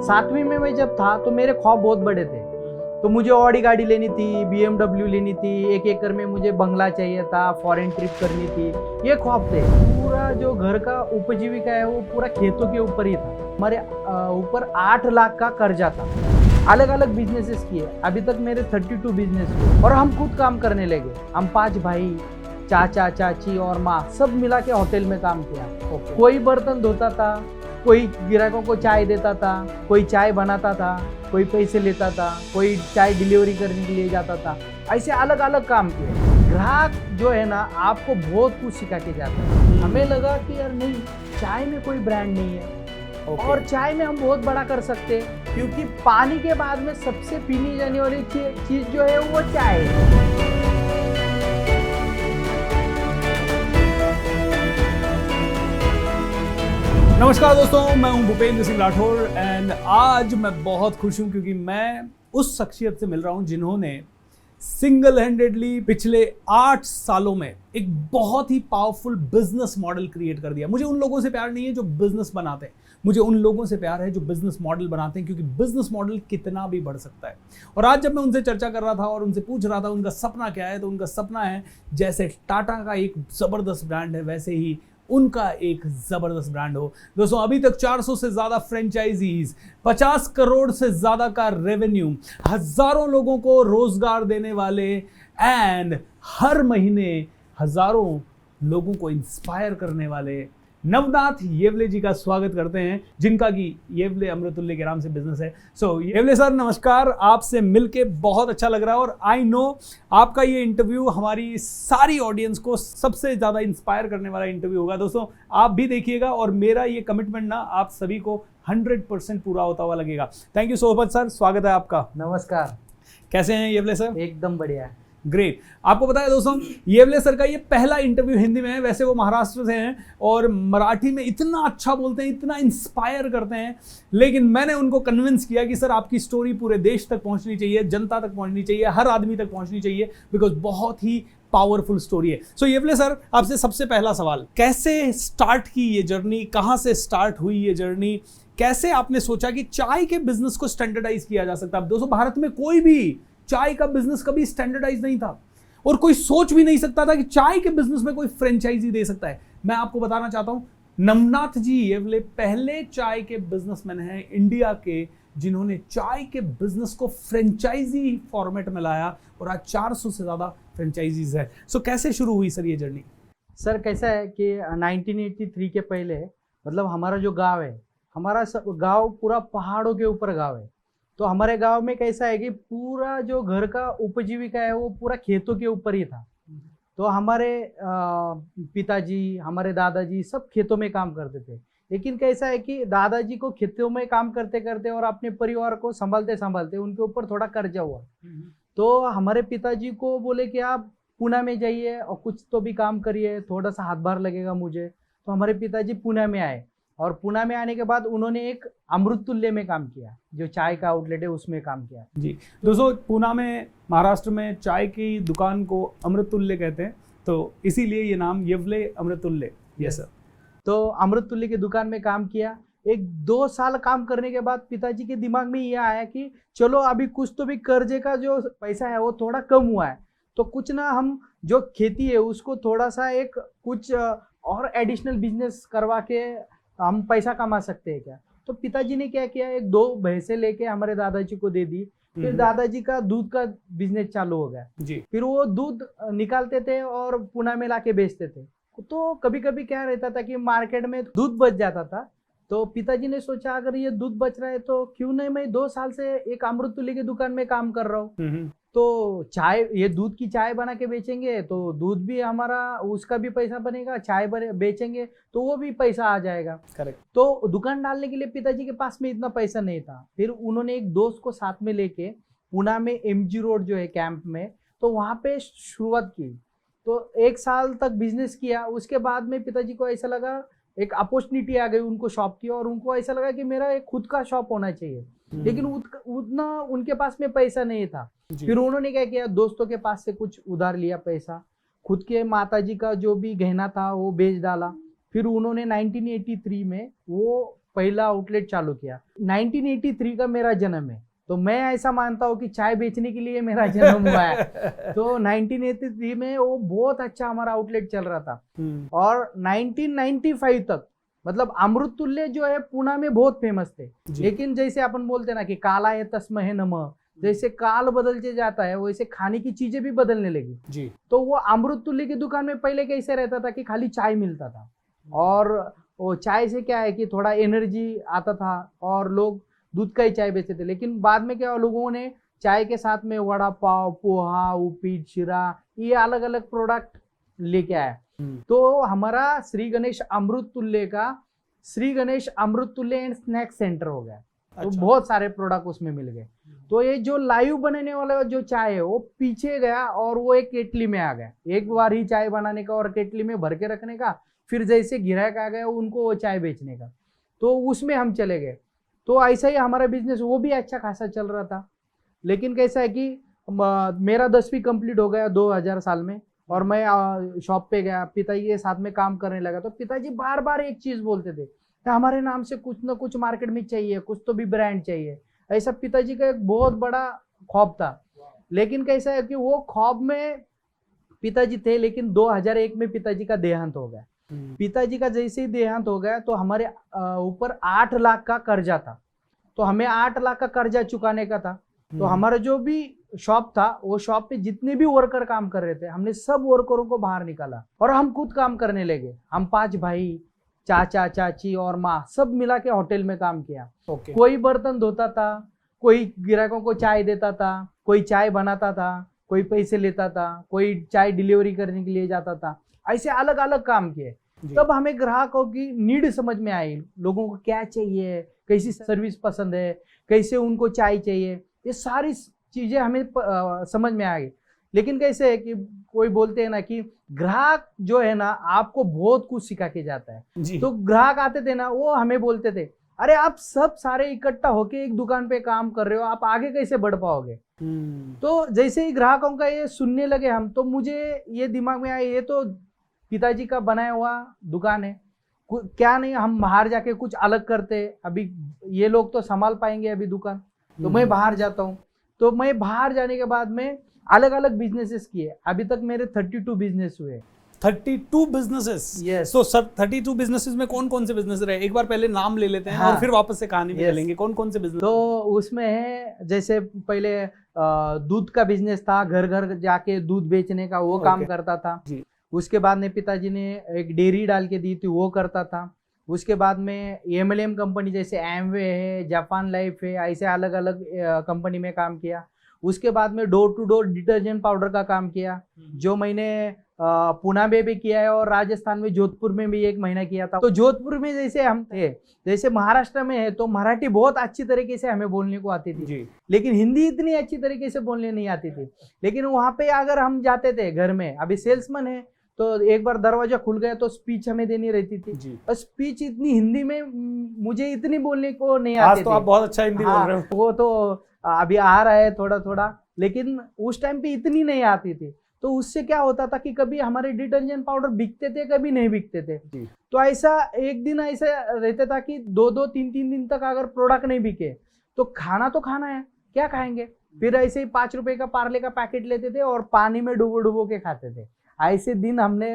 7वीं में मैं जब था तो मेरे ख्वाब बहुत बड़े थे। तो मुझे ऑडी गाड़ी लेनी थी, BMW लेनी थी, 1 एकड़ में मुझे बंगला चाहिए था, फॉरेन ट्रिप करनी थी, ये ख्वाब थे। पूरा जो घर का उपजीविका है वो पूरा खेतों के ऊपर ही था। हमारे ऊपर 8 लाख का कर्जा था। अलग अलग बिजनेसेस किए, अभी तक मेरे 32 बिजनेस हुए और हम खुद काम करने लगे। हम 5 भाई, चाचा चाची और माँ सब मिला के होटल में काम किया। कोई बर्तन धोता था, कोई ग्राहकों को चाय देता था, कोई चाय बनाता था, कोई पैसे लेता था, कोई चाय डिलीवरी करने के लिए जाता था। ऐसे अलग अलग काम किए। ग्राहक जो है ना आपको बहुत कुछ सिखा के जाता है। हमें लगा कि यार नहीं, चाय में कोई ब्रांड नहीं है और चाय में हम बहुत बड़ा कर सकते हैं, क्योंकि पानी के बाद में सबसे पीनी जाने वाली चीज जो है वो चाय है। नमस्कार दोस्तों, मैं हूं भूपेंद्र सिंह राठौर एंड आज मैं बहुत खुश हूं क्योंकि मैं उस शख्सियत से मिल रहा हूं जिन्होंने सिंगल हैंडेडली पिछले 8 सालों में एक बहुत ही पावरफुल बिजनेस मॉडल क्रिएट कर दिया। मुझे उन लोगों से प्यार नहीं है जो बिजनेस बनाते हैं, मुझे उन लोगों से प्यार है जो बिजनेस मॉडल बनाते हैं, क्योंकि बिजनेस मॉडल कितना भी बढ़ सकता है। और आज जब मैं उनसे चर्चा कर रहा था और उनसे पूछ रहा था उनका सपना क्या है, तो उनका सपना है जैसे टाटा का एक जबरदस्त ब्रांड है वैसे ही उनका एक जबरदस्त ब्रांड हो। दोस्तों, अभी तक 400 से ज्यादा फ्रेंचाइजीज, 50 करोड़ से ज्यादा का रेवेन्यू, हजारों लोगों को रोजगार देने वाले एंड हर महीने हजारों लोगों को इंस्पायर करने वाले नवनाथ येवले जी का स्वागत करते हैं, जिनका कि येवले अमृतुल्य के नाम से बिजनेस है। सो येवले सर नमस्कार, आपसे मिलके बहुत अच्छा लग रहा है और आई नो आपका ये इंटरव्यू हमारी सारी ऑडियंस को सबसे ज्यादा इंस्पायर करने वाला इंटरव्यू होगा। दोस्तों, आप भी देखिएगा और मेरा ये कमिटमेंट ना आप सभी को 100% पूरा होता हुआ लगेगा। Thank you so much sir, स्वागत है आपका। नमस्कार। कैसे हैं येवले सर? एकदम बढ़िया है। ग्रेट। आपको पता है दोस्तों, येवले सर का ये पहला इंटरव्यू हिंदी में है। वैसे वो महाराष्ट्र से हैं और मराठी में इतना अच्छा बोलते हैं, इतना इंस्पायर करते हैं, लेकिन मैंने उनको कन्विंस किया कि सर आपकी स्टोरी पूरे देश तक पहुंचनी चाहिए, जनता तक पहुंचनी चाहिए, हर आदमी तक पहुंचनी चाहिए, बिकॉज बहुत ही पावरफुल स्टोरी है। सो येवले सर, आपसे सबसे पहला सवाल, कैसे स्टार्ट की ये जर्नी, कहां से स्टार्ट हुई ये जर्नी, कैसे आपने सोचा कि चाय के बिजनेस को स्टैंडर्डाइज किया जा सकता है? दोस्तों, भारत में कोई भी चाय का बिजनेस कभी स्टैंडर्डाइज नहीं था और कोई सोच भी नहीं सकता था कि चाय के बिजनेस में कोई फ्रेंचाइजी दे सकता है। मैं आपको बताना चाहता हूं, नवनाथ जी येवले पहले चाय के बिजनेसमैन हैं इंडिया के जिन्होंने चाय के बिजनेस को फ्रेंचाइजी फॉर्मेट में लाया और आज 400 से ज्यादा फ्रेंचाइजीज है। सो कैसे शुरू हुई सर ये जर्नी? सर कैसा है कि 1983 के पहले मतलब हमारा जो गांव है, हमारा गांव पूरा पहाड़ों के ऊपर गांव है। तो हमारे गांव में कैसा है कि पूरा जो घर का उपजीविका है वो पूरा खेतों के ऊपर ही था। तो हमारे पिताजी, हमारे दादाजी सब खेतों में काम करते थे। लेकिन कैसा है कि दादाजी को खेतों में काम करते करते और अपने परिवार को संभालते संभालते उनके ऊपर थोड़ा कर्जा हुआ। तो हमारे पिताजी को बोले कि आप पुणे में जाइए और कुछ तो भी काम करिए, थोड़ा सा हाथभार लगेगा मुझे। तो हमारे पिताजी पुणे में आए और पुणे में आने के बाद उन्होंने एक अमृततुल्य में काम किया, जो चाय का आउटलेट है उसमें काम किया। जी दोस्तों, पुणे में, महाराष्ट्र में चाय की दुकान को अमृततुल्य कहते हैं, तो इसीलिए ये नाम येवले अमृततुल्य। Yes sir. तो अमृततुल्य की दुकान में काम किया। 1-2 साल काम करने के बाद पिताजी के दिमाग में ये आया कि चलो अभी कुछ तो भी कर्जे का जो पैसा है वो थोड़ा कम हुआ है, तो कुछ ना हम जो खेती है उसको थोड़ा सा एक कुछ और एडिशनल बिजनेस करवा के हम पैसा कमा सकते हैं क्या। तो पिताजी ने क्या किया, 1-2 भैंसे लेके हमारे दादाजी को दे दी। फिर दादाजी का दूध का बिजनेस चालू हो गया जी। फिर वो दूध निकालते थे और पुणे में लाके बेचते थे। तो कभी कभी क्या रहता था कि मार्केट में दूध बच जाता था। तो पिताजी ने सोचा अगर ये दूध बच रहा है तो क्यों नहीं मैं 2 साल से एक अमृततुल्य की दुकान में काम कर रहा हूँ। तो चाय, ये दूध की चाय बना के बेचेंगे तो दूध भी हमारा, उसका भी पैसा बनेगा, चाय बेचेंगे तो वो भी पैसा आ जाएगा। करेक्ट। तो दुकान डालने के लिए पिताजी के पास में इतना पैसा नहीं था। फिर उन्होंने एक दोस्त को साथ में लेके पुणे में MG रोड जो है कैंप में, तो वहाँ पे शुरुआत की। तो 1 साल तक बिजनेस किया। उसके बाद में पिताजी को ऐसा लगा, एक अपॉर्चुनिटी आ गई उनको शॉप की, और उनको ऐसा लगा कि मेरा एक खुद का शॉप होना चाहिए। लेकिन उतना उनके पास में पैसा नहीं था। फिर उन्होंने क्या किया, दोस्तों के पास से कुछ उधार लिया पैसा, खुद के माताजी का जो भी गहना था वो बेच डाला। फिर उन्होंने 1983 में वो पहला आउटलेट चालू किया। 1983 का मेरा जन्म है, तो मैं ऐसा मानता हूँ कि चाय बेचने के लिए मेरा जन्म हुआ है। तो 1983 में वो बहुत अच्छा हमारा आउटलेट चल रहा था। और 1995 तक मतलब अमृत तुल्य जो है पुणे में बहुत फेमस थे। लेकिन जैसे अपन बोलते ना कि काला है तस्मय नमः, जैसे काल बदलते जाता है वैसे खाने की चीजें भी बदलने लगी जी। तो वो अमृत तुल्य की दुकान में पहले कैसे रहता था कि खाली चाय मिलता था, और वो चाय से क्या है कि थोड़ा एनर्जी आता था और लोग दूध का ही चाय बेचते थे। लेकिन बाद में क्या लोगों ने चाय के साथ में वड़ा पाव, पोहा, उपीट, शिरा, ये अलग अलग प्रोडक्ट लेके आया। तो हमारा श्री गणेश अमृत तुल्य का श्री गणेश अमृत तुल्य एंड स्नैक सेंटर हो गया। तो बहुत सारे प्रोडक्ट उसमें मिल गए। तो ये जो लाइव बनाने वाला जो चाय है वो पीछे गया और वो एक केटली में आ गया। एक बार ही चाय बनाने का और केटली में भर के रखने का, फिर जैसे ग्राहक आ गया उनको वो चाय बेचने का, तो उसमें हम चले गए। तो ऐसा ही हमारा बिजनेस वो भी अच्छा खासा चल रहा था। लेकिन कैसा है कि मेरा 10वीं कंप्लीट हो गया 2000 साल में, और मैं शॉप पे गया, पिताजी के साथ में काम करने लगा। तो पिताजी बार बार एक चीज बोलते थे कि हमारे नाम से कुछ ना कुछ मार्केट में चाहिए, कुछ तो भी ब्रांड चाहिए। ऐसा पिताजी का एक बहुत बड़ा ख्वाब था। लेकिन कैसा है कि वो ख्वाब में पिताजी थे, लेकिन 2001 में पिताजी का देहांत हो गया। पिताजी का जैसे ही देहांत हो गया तो हमारे ऊपर 8 लाख का कर्जा था। तो हमें 8 लाख का कर्जा चुकाने का था। तो हमारा जो भी शॉप था, वो शॉप पे जितने भी वर्कर काम कर रहे थे, हमने सब वर्करों को बाहर निकाला और हम खुद काम करने लगे। हम 5 भाई, चाचा, चाची और माँ सब मिला के होटल में काम किया। कोई बर्तन धोता था, कोई ग्राहकों को चाय देता था, कोई चाय बनाता था, कोई पैसे लेता था, कोई चाय डिलीवरी करने के लिए जाता था। ऐसे अलग अलग काम किए। तब हमें ग्राहकों की नीड समझ में आई, लोगों को क्या चाहिए, कैसी सर्विस पसंद है, कैसे उनको चाय चाहिए, ये सारी चीजें हमें समझ में आ गई। लेकिन कैसे है कि कोई बोलते हैं ना कि ग्राहक जो है ना आपको बहुत कुछ सिखा के जाता है। तो ग्राहक आते थे ना, वो हमें बोलते थे, अरे आप सब सारे इकट्ठा होके एक दुकान पे काम कर रहे हो, आप आगे कैसे बढ़ पाओगे। तो जैसे ही ग्राहकों का ये सुनने लगे हम, तो मुझे ये दिमाग में आया, ये तो पिताजी का बनाया हुआ दुकान है, क्या नहीं हम बाहर जाके कुछ अलग करते, अभी ये लोग तो संभाल पाएंगे अभी दुकान, तो मैं बाहर जाता हूँ। तो मैं बाहर जाने के बाद में अलग अलग बिजनेसेस किए। अभी तक मेरे 32 बिजनेस हुए। 32 बिजनेसेस? यस। तो सर 32 बिजनेसेस में कौन कौन से बिजनेस रहे, एक बार पहले नाम ले लेते हैं। हाँ। और फिर वापस से कहानी में चलेंगे। कौन कौन से बिजनेस? तो उसमें है जैसे पहले दूध का बिजनेस था, घर घर जाके दूध बेचने का वो काम करता था जी। उसके बाद में पिताजी ने एक डेयरी डाल के दी थी, वो करता था। उसके बाद में MLM कंपनी जैसे एमवे है, जापान लाइफ है, ऐसे अलग अलग कंपनी में काम किया। उसके बाद में door to door detergent powder का काम किया, जो मैंने पुणे में भी किया है और राजस्थान में जोधपुर में भी 1 महीना किया था। तो जोधपुर में जैसे हम थे, जैसे महाराष्ट्र में है, तो मराठी बहुत अच्छी तरीके से हमें बोलने को आती थी जी। लेकिन हिंदी इतनी अच्छी तरीके से बोलने नहीं आती थी। लेकिन वहां पे अगर हम जाते थे घर में, अभी सेल्समैन है तो एक बार दरवाजा खुल गया तो स्पीच हमें देनी रहती थी, और स्पीच इतनी हिंदी में मुझे इतनी बोलने को नहीं आती थी। तो आप बहुत अच्छा हिंदी बोल रहे हो। वो तो अभी आ रहा है थोड़ा थोड़ा, लेकिन उस टाइम पे इतनी नहीं आती थी। तो उससे क्या होता था कि कभी हमारे डिटर्जेंट पाउडर बिकते थे, कभी नहीं बिकते थे। तो ऐसा एक दिन ऐसा रहता था कि 2-2, 3-3 दिन तक अगर प्रोडक्ट नहीं बिके तो खाना है, क्या खाएंगे। फिर ऐसे ही 5 रुपए का पार्ले का पैकेट लेते थे और पानी में डुबो डुबो के खाते थे। ऐसे दिन हमने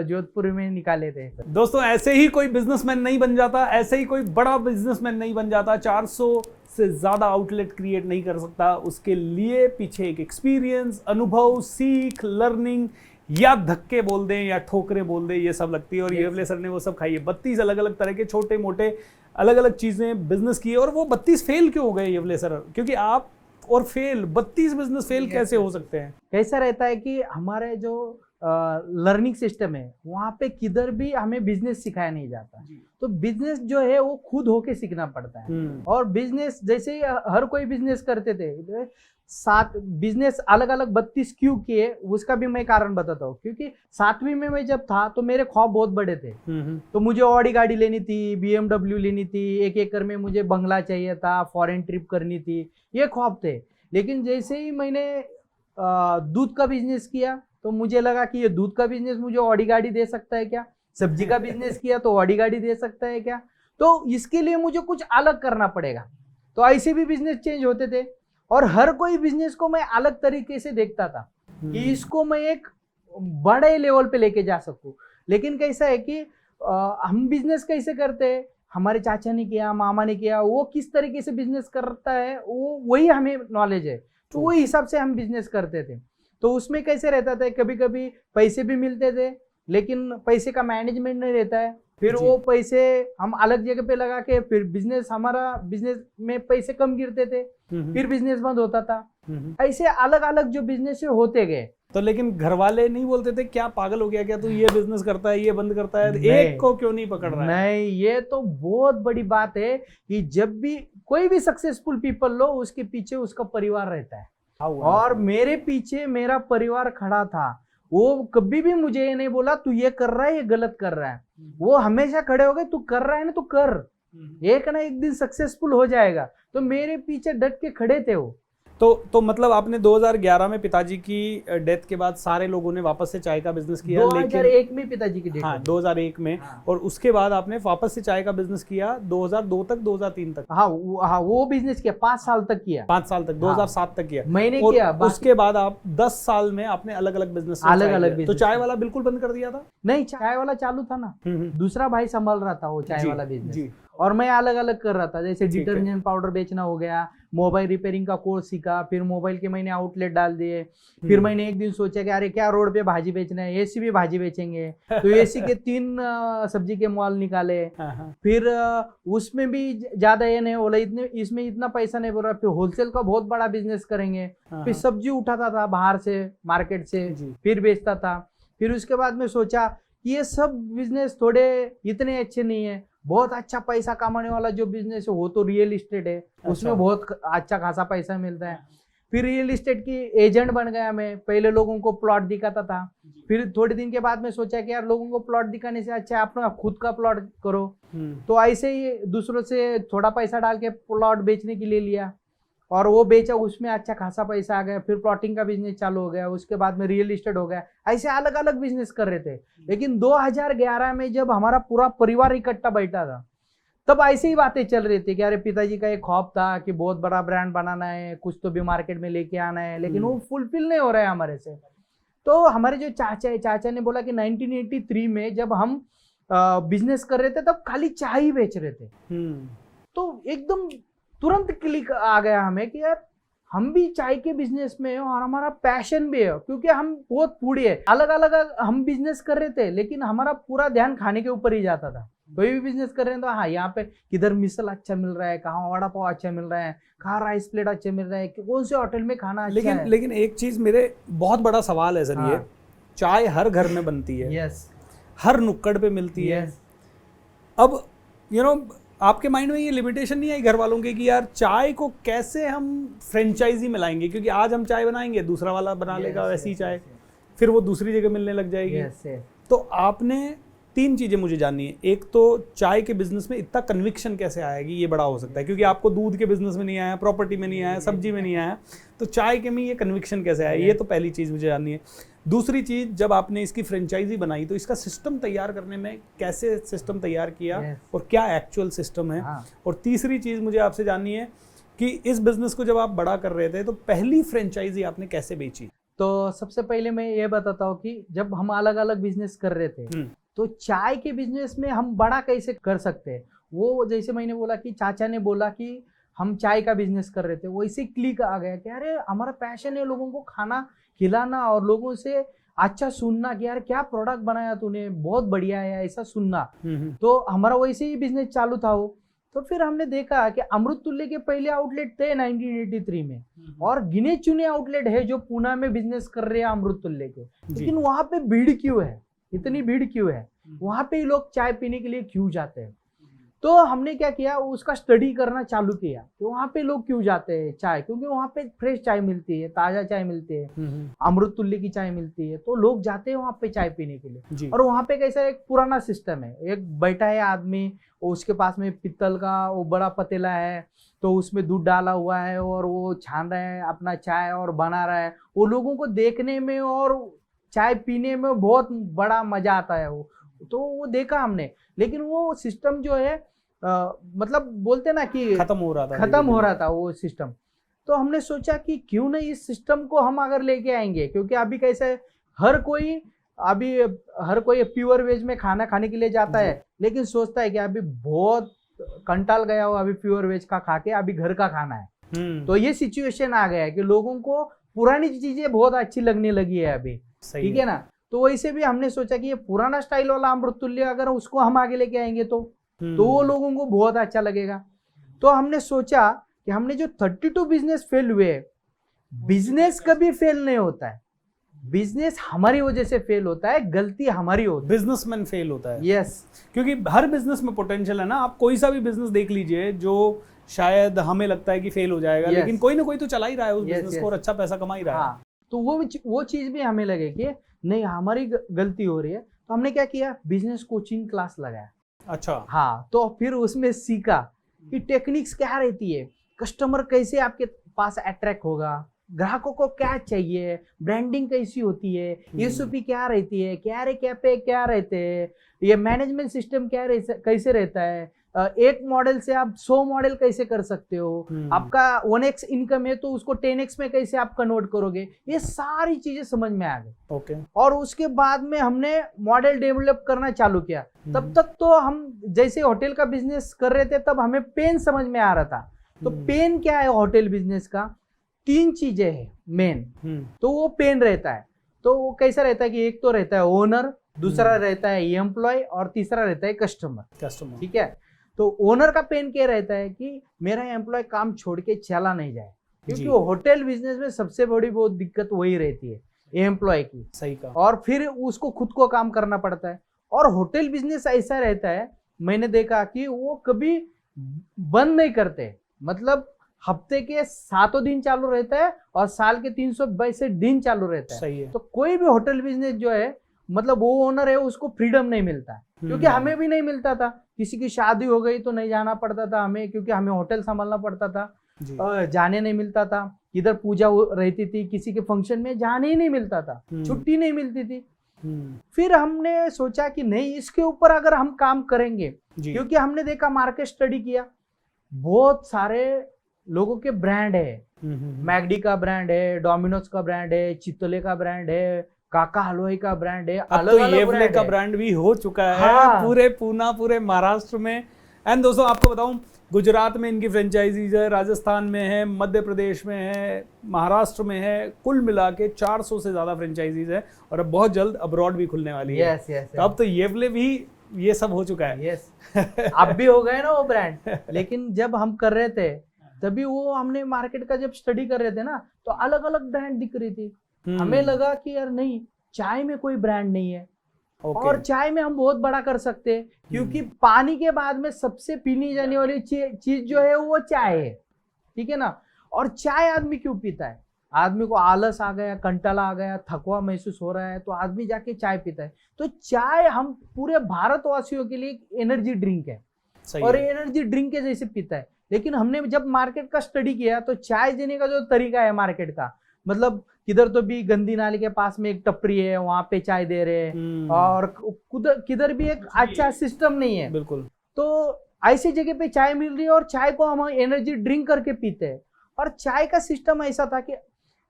जोधपुर में निकाले थे। दोस्तों ऐसे ही कोई बिजनेसमैन नहीं बन जाता, ऐसे ही कोई बड़ा बिजनेसमैन नहीं बन जाता, 400 से ज्यादा आउटलेट क्रिएट नहीं कर सकता। उसके लिए पीछे एक एक्सपीरियंस, अनुभव, सीख, लर्निंग, या धक्के बोल दें या ठोकरें बोल दें, ये सब लगती है। और येवले सर ने वो सब खाई है। 32 अलग अलग तरह के छोटे मोटे अलग अलग चीजें बिजनेस किए। और वो 32 फेल क्यों हो गए येवले सर? क्योंकि आप और फेल 32 बिजनेस फेल कैसे हो सकते हैं? कैसा रहता है कि हमारे जो लर्निंग सिस्टम है वहाँ पे किधर भी हमें बिजनेस सिखाया नहीं जाता। तो बिजनेस जो है वो खुद होके सीखना पड़ता है। और बिजनेस जैसे ही हर कोई बिजनेस करते थे, 7 बिजनेस अलग अलग 32 क्यों किए उसका भी मैं कारण बताता हूँ। क्योंकि 7वीं में मैं जब था तो मेरे ख्वाब बहुत बड़े थे। तो मुझे ऑडी गाड़ी लेनी थी, BMW लेनी थी, 1 एकड़ में मुझे बंगला चाहिए था, फॉरेन ट्रिप करनी थी, ये ख्वाब थे। लेकिन जैसे ही मैंने दूध का बिजनेस किया तो मुझे लगा कि ये दूध का बिजनेस मुझे ऑडी गाड़ी दे सकता है क्या, सब्जी का बिजनेस किया तो ऑडी गाड़ी दे सकता है क्या। तो इसके लिए मुझे कुछ अलग करना पड़ेगा। तो ऐसे भी बिजनेस चेंज होते थे और हर कोई बिजनेस को मैं अलग तरीके से देखता था कि इसको मैं एक बड़े लेवल पे लेके जा सकूं। लेकिन कैसा है कि हम बिजनेस कैसे करते हैं, हमारे चाचा ने किया, मामा ने किया, वो किस तरीके से बिजनेस करता है वो वही हमें नॉलेज है, तो वही हिसाब से हम बिजनेस करते थे। तो उसमें कैसे रहता था, कभी कभी पैसे भी मिलते थे लेकिन पैसे का मैनेजमेंट नहीं रहता है, फिर वो पैसे हम अलग जगह पे लगा के फिर हमारा बिजनेस में पैसे कम गिरते थे, फिर बिजनेस बंद होता था। ऐसे अलग अलग जो बिजनेस होते गए। तो लेकिन घर वाले नहीं बोलते थे क्या पागल हो गया क्या तू, ये बिजनेस करता है ये बंद करता है, एक को क्यों नहीं पकड़ रहा है? नहीं, ये तो बहुत बड़ी बात है कि जब भी कोई भी सक्सेसफुल पीपल लो उसके पीछे उसका परिवार रहता है, और मेरे पीछे मेरा परिवार खड़ा था। वो कभी भी मुझे ये नहीं बोला तू ये कर रहा है ये गलत कर रहा है, वो हमेशा खड़े हो गए तू कर रहा है ना, तू कर, एक ना एक दिन सक्सेसफुल हो जाएगा। तो मेरे पीछे डट के खड़े थे वो। तो मतलब आपने 2011 में पिताजी की डेथ के बाद सारे लोगों ने वापस से चाय का बिजनेस किया, 2001 में पिताजी की डेथ। हाँ 2001 में। हाँ। और उसके बाद आपने वापस से चाय का बिजनेस किया 2002 तक 2003 तक। हाँ वो बिजनेस किया 5 साल तक किया, 5 साल तक 2007 तक किया मैंने किया। उसके बाद आप 10 साल में आपने अलग अलग बिजनेस तो चाय वाला बिल्कुल बंद कर दिया था? नहीं, चाय वाला चालू था ना, दूसरा भाई संभाल रहा था वो चाय वाला बिजनेस, और मैं अलग अलग कर रहा था। जैसे डिटर्जेंट पाउडर बेचना हो गया, मोबाइल रिपेयरिंग का कोर्स सीखा, फिर मोबाइल के मैंने आउटलेट डाल दिए। फिर मैंने एक दिन सोचा कि अरे क्या रोड पे भाजी बेचना है, एसी भी भाजी बेचेंगे, तो एसी के 3 सब्जी के मॉल निकाले। फिर उसमें भी ज्यादा ये नहीं बोला, इसमें इतना पैसा नहीं बोल रहा, फिर होलसेल का बहुत बड़ा बिजनेस करेंगे। फिर सब्जी उठाता था बाहर से मार्केट से, फिर बेचता था। फिर उसके बाद में सोचा कि ये सब बिजनेस थोड़े इतने अच्छे नहीं है, बहुत अच्छा पैसा कमाने वाला जो बिजनेस है वो तो रियल इस्टेट है। उसमें बहुत अच्छा खासा पैसा मिलता है। फिर रियल इस्टेट की एजेंट बन गया मैं, पहले लोगों को प्लॉट दिखाता था। फिर थोड़े दिन के बाद में सोचा कि यार लोगों को प्लॉट दिखाने से अच्छा अपना खुद का प्लॉट करो। तो ऐसे ही दूसरों से थोड़ा पैसा डाल के प्लॉट बेचने के लिए लिया, और वो बेचा, उसमें अच्छा खासा पैसा आ गया। फिर प्लॉटिंग का बिजनेस चालू हो गया, उसके बाद में रियल इस्टेट हो गया। ऐसे अलग अलग बिजनेस कर रहे थे। लेकिन 2011 में जब हमारा पूरा परिवार इकट्ठा बैठा था, तब ऐसे ही बातें चल रही थी कि अरे पिताजी का एक ख्वाब था कि बहुत बड़ा ब्रांड बनाना है, कुछ तो भी मार्केट में लेके आना है, लेकिन वो फुलफिल नहीं हो रहा है हमारे से। तो हमारे जो चाचा है, चाचा ने बोला कि 1983 में जब हम बिजनेस कर रहे थे तब खाली चाय ही बेच रहे थे। तो एकदम तुरंत क्लिक आ गया हमें कि यार हम भी चाय के बिजनेस में हैं और हमारा पैशन भी है, क्योंकि हम बहुत फूडी है। अलग अलग हम बिजनेस कर रहे थे लेकिन हमारा पूरा ध्यान खाने के ऊपर ही जाता था। कोई भी बिजनेस कर रहे हैं तो हाँ यहाँ पे किधर मिसल अच्छा मिल रहा है, कहाँ वड़ा पाव अच्छा मिल रहा है, कहाँ राइस प्लेट अच्छा मिल रहा है, कौन से होटल में खाना अच्छा है। लेकिन एक चीज मेरे बहुत बड़ा सवाल है सर, ये चाय हर घर में बनती है, यस, हर नुक्कड़ पे मिलती है। अब आपके माइंड में ये लिमिटेशन नहीं आई घर वालों के कि यार चाय को कैसे हम फ्रेंचाइजी में लाएंगे, क्योंकि आज हम चाय बनाएंगे दूसरा वाला बना लेगा वैसी चाय, फिर वो दूसरी जगह मिलने लग जाएगी। तो आपने 3 चीजें मुझे जाननी है। एक तो चाय के बिजनेस में इतना कन्विक्शन कैसे आएगी, ये बड़ा हो सकता है, क्योंकि आपको दूध के बिजनेस में नहीं आया, प्रॉपर्टी में नहीं आया, सब्जी में नहीं आया, तो चाय के में ये कन्विक्शन कैसे आया, ये तो पहली चीज मुझे जाननी है। दूसरी चीज, जब आपने इसकी फ्रेंचाइजी बनाई तो इसका सिस्टम तैयार करने में कैसे सिस्टम तैयार किया और क्या एक्चुअल सिस्टम है। और तीसरी चीज मुझे आपसे जाननी है कि इस बिजनेस को जब आप बड़ा कर रहे थे तो पहली फ्रेंचाइजी आपने कैसे बेची? तो सबसे पहले मैं ये बताता हूँ कि जब हम अलग अलग बिजनेस कर रहे थे तो चाय के बिजनेस में हम बड़ा कैसे कर सकते हैं, वो जैसे मैंने बोला कि चाचा ने बोला कि हम चाय का बिजनेस कर रहे थे, वैसे क्लिक आ गया कि अरे हमारा पैशन है लोगों को खाना खिलाना और लोगों से अच्छा सुनना कि यार क्या प्रोडक्ट बनाया तूने, बहुत बढ़िया है, ऐसा सुनना। तो हमारा वैसे ही बिजनेस चालू था वो। तो फिर हमने देखा कि अमृत तुल्य के पहले आउटलेट थे 1983 में, और गिने चुने आउटलेट है जो पुणे में बिजनेस कर रहे हैं अमृत तुल्य के, लेकिन वहां पे भीड़ क्यों है, इतनी भीड़ क्यों है, वहां पे लोग चाय पीने के लिए क्यों जाते हैं। तो हमने क्या किया, उसका स्टडी करना चालू किया कि वहाँ पे लोग क्यों जाते हैं चाय, क्योंकि वहाँ पे फ्रेश चाय मिलती है, ताजा चाय मिलती है, अमृत तुल्य की चाय मिलती है, तो लोग जाते हैं वहाँ पे चाय पीने के लिए। और वहाँ पे कैसा एक पुराना सिस्टम है, एक बैठा है आदमी, उसके पास में पित्तल का वो बड़ा पतीला है, तो उसमें दूध डाला हुआ है और वो छान रहा है अपना चाय और बना रहा है। वो लोगों को देखने में और चाय पीने में बहुत बड़ा मजा आता है वो, तो वो देखा हमने। लेकिन वो सिस्टम जो है मतलब बोलते ना कि खत्म हो रहा था वो सिस्टम। तो हमने सोचा कि क्यों नहीं इस सिस्टम को हम अगर लेके आएंगे, क्योंकि अभी कैसे है, हर कोई प्योर वेज में खाना खाने के लिए जाता है, लेकिन सोचता है कि अभी बहुत कंटाल गया हो अभी प्योर वेज का खा के, अभी घर का खाना है। तो ये सिचुएशन आ गया है कि लोगों को पुरानी चीजें बहुत अच्छी लगने लगी है अभी, ठीक है ना। तो वैसे भी हमने सोचा कि ये पुराना स्टाइल वाला अमृततुल्य अगर उसको हम आगे लेके आएंगे तो वो लोगों को बहुत अच्छा लगेगा। तो हमने सोचा कि हमने जो 32 बिजनेस फेल हुए, बिजनेस कभी फेल नहीं होता है, बिजनेस हमारी वजह से फेल होता है, गलती हमारी होती है, बिजनेसमैन फेल होता है। यस, क्योंकि हर बिजनेस में पोटेंशियल है ना। आप कोई सा भी बिजनेस देख लीजिए जो शायद हमें लगता है कि फेल हो जाएगा, लेकिन कोई ना कोई तो चला ही रहा है उस बिजनेस को और अच्छा पैसा कमा ही रहा है। तो वो चीज भी हमें लगे कि नहीं हमारी गलती हो रही है। तो हमने क्या किया, बिजनेस कोचिंग क्लास लगाया। अच्छा, हाँ, तो फिर उसमें सीखा कि टेक्निक्स क्या रहती है, कस्टमर कैसे आपके पास अट्रैक्ट होगा, ग्राहकों को क्या चाहिए, ब्रांडिंग कैसी होती है, एसओपी क्या रहती है, क्या रहते हैं, ये मैनेजमेंट सिस्टम कैसे रहता है, एक मॉडल से आप 100 मॉडल कैसे कर सकते हो, आपका 1x इनकम है तो उसको 10x में कैसे आप कन्वर्ट करोगे, ये सारी चीजें समझ में आ गई। ओके। और उसके बाद में हमने मॉडल डेवलप करना चालू किया। तब तक तो हम जैसे होटल का बिजनेस कर रहे थे तब हमें पेन समझ में आ रहा था। तो पेन क्या है होटल बिजनेस का, 3 चीजें है मेन। तो वो पेन रहता है, तो वो कैसा रहता है कि एक तो रहता है ओनर, दूसरा रहता है एम्प्लॉय और तीसरा रहता है कस्टमर, ठीक है। तो ओनर का पेन क्या रहता है कि मेरा एम्प्लॉय काम छोड़ के चला नहीं जाए, क्योंकि होटल बिजनेस में सबसे बड़ी बहुत दिक्कत वही रहती है एम्प्लॉय की। सही कहा। और फिर उसको खुद को काम करना पड़ता है। और होटल बिजनेस ऐसा रहता है, मैंने देखा कि वो कभी बंद नहीं करते, मतलब हफ्ते के 7 दिन चालू रहता है और साल के 362 दिन चालू रहता है। सही है। तो कोई भी होटल बिजनेस जो है, मतलब वो ओनर है उसको फ्रीडम नहीं मिलता है, क्योंकि हमें भी नहीं मिलता था। किसी की शादी हो गई तो नहीं जाना पड़ता था हमें, क्योंकि हमें होटल संभालना पड़ता था, जाने नहीं मिलता था। इधर पूजा रहती थी, किसी के फंक्शन में जाने ही नहीं मिलता था, छुट्टी नहीं मिलती थी। फिर हमने सोचा कि नहीं, इसके ऊपर अगर हम काम करेंगे, क्योंकि हमने देखा, मार्केट स्टडी किया, बहुत सारे लोगों के ब्रांड है, मैगडी का ब्रांड है, डोमिनोज का ब्रांड है, चितले का ब्रांड है, काका हलवाई का ब्रांड है, अलग अलग येवले का ब्रांड भी हो चुका है। पूरे पूना, पूरे महाराष्ट्र में। एंड दोस्तों आपको बताऊं, गुजरात में इनकी फ्रेंचाइजीज है, राजस्थान में है, मध्य प्रदेश में है, महाराष्ट्र में है, कुल मिला के 400 से ज्यादा फ्रेंचाइजीज है। और अब बहुत जल्द अब्रॉड भी खुलने वाली है। तो अब तो येवले भी ये सब हो चुका है। अब भी हो गए ना वो ब्रांड। लेकिन जब हम कर रहे थे तभी वो हमने मार्केट का जब स्टडी कर रहे थे ना, तो अलग अलग ब्रांड दिख रही थी। हमें लगा कि यार नहीं, चाय में कोई ब्रांड नहीं है, और चाय में हम बहुत बड़ा कर सकते हैं, क्योंकि पानी के बाद में सबसे पीनी जाने वाली चीज जो है वो चाय है, ठीक है ना। और चाय आदमी क्यों पीता है, आदमी को आलस आ गया, कंटाला आ गया, थकवा महसूस हो रहा है, तो आदमी जाके चाय पीता है। तो चाय हम पूरे भारतवासियों के लिए एनर्जी ड्रिंक है, और एनर्जी ड्रिंक के जैसे पीता है। लेकिन हमने जब मार्केट का स्टडी किया तो चाय देने का जो तरीका है मार्केट का, मतलब किधर तो भी गंदी नाली के पास में एक टपरी है, वहां पे चाय दे रहे हैं, और किधर भी एक अच्छा सिस्टम नहीं है। बिल्कुल। तो ऐसी जगह पे चाय मिल रही है, और चाय को हम एनर्जी ड्रिंक करके पीते हैं। और चाय का सिस्टम ऐसा था कि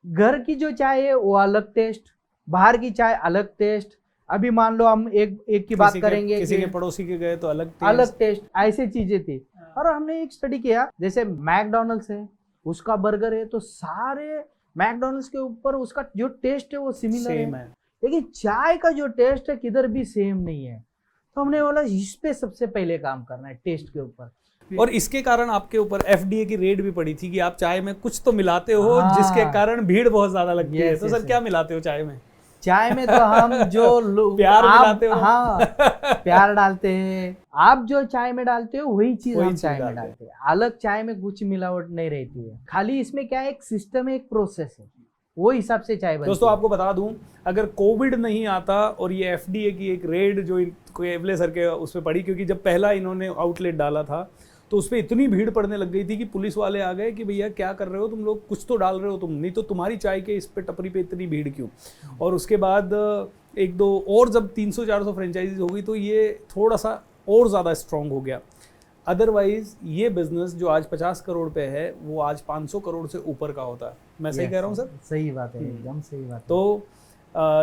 घर की जो चाय है वो अलग टेस्ट, बाहर की चाय अलग टेस्ट। अभी मान लो हम एक की बात करेंगे, किसी के पड़ोसी के गए तो अलग टेस्ट, ऐसे चीजें थी। और हमने एक स्टडी किया, जैसे मैकडॉनल्ड्स है, उसका बर्गर है, तो सारे मैकडॉनल्ड्स के ऊपर उसका जो टेस्ट है वो सिमिलर है, लेकिन चाय का जो टेस्ट है किधर भी सेम नहीं है। तो हमने बोला इस पे सबसे पहले काम करना है, टेस्ट के ऊपर। और इसके कारण आपके ऊपर FDA की रेड भी पड़ी थी कि आप चाय में कुछ तो मिलाते हो, जिसके कारण भीड़ बहुत ज्यादा लगती है। तो सर क्या मिलाते हो चाय में? चाय में तो हम जो प्यार मिलाते हो। हाँ, प्यार डालते हैं। आप जो चाय में डालते हो वही चीज हम चाय में डालते हैं। अलग चाय में कुछ मिलावट नहीं रहती है, खाली इसमें क्या है, एक सिस्टम है, एक प्रोसेस है, वो हिसाब से चाय बनती है। दोस्तों आपको बता दूं, अगर कोविड नहीं आता और ये FDA की एक रेड जो येवले सर के उस पर पड़ी, क्योंकि जब पहला इन्होंने आउटलेट डाला था तो उस पर इतनी भीड़ पड़ने लग गई थी कि पुलिस वाले आ गए कि भैया क्या कर रहे हो तुम लोग, कुछ तो डाल रहे हो तुम, नहीं तो तुम्हारी चाय के इस पे टपरी पे इतनी भीड़ क्यों। और उसके बाद एक दो और जब 300-400 फ्रेंचाइजीज हो गई तो ये थोड़ा सा और ज़्यादा स्ट्रॉन्ग हो गया। अदरवाइज ये बिजनेस जो आज 50 करोड़ पे है वो आज 500 करोड़ से ऊपर का होता है। मैं सही कह रहा हूँ सर? सही बात है, एकदम सही बात है। तो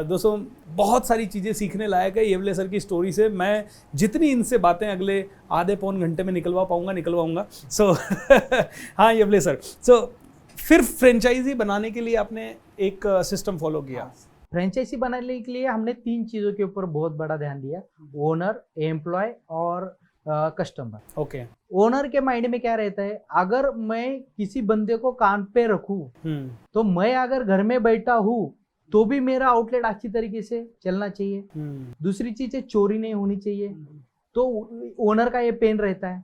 दोस्तों बहुत सारी चीज़ें सीखने लायक है येवले सर की स्टोरी से। मैं जितनी इनसे बातें अगले आधे पौन घंटे में निकलवाऊंगा। सो हाँ येवले सर, सो फिर फ्रेंचाइजी बनाने के लिए आपने एक सिस्टम फॉलो किया। फ्रेंचाइजी बनाने के लिए हमने 3 चीज़ों के ऊपर बहुत बड़ा ध्यान दिया, ओनर, एम्प्लॉय और कस्टमर। ओके। ओनर के माइंड में क्या रहता है, अगर मैं किसी बंदे को काम पे रखूं तो मैं अगर घर में बैठा हूँ तो भी मेरा आउटलेट अच्छी तरीके से चलना चाहिए। दूसरी चीज है चोरी नहीं होनी चाहिए, तो ओनर का ये पेन रहता है।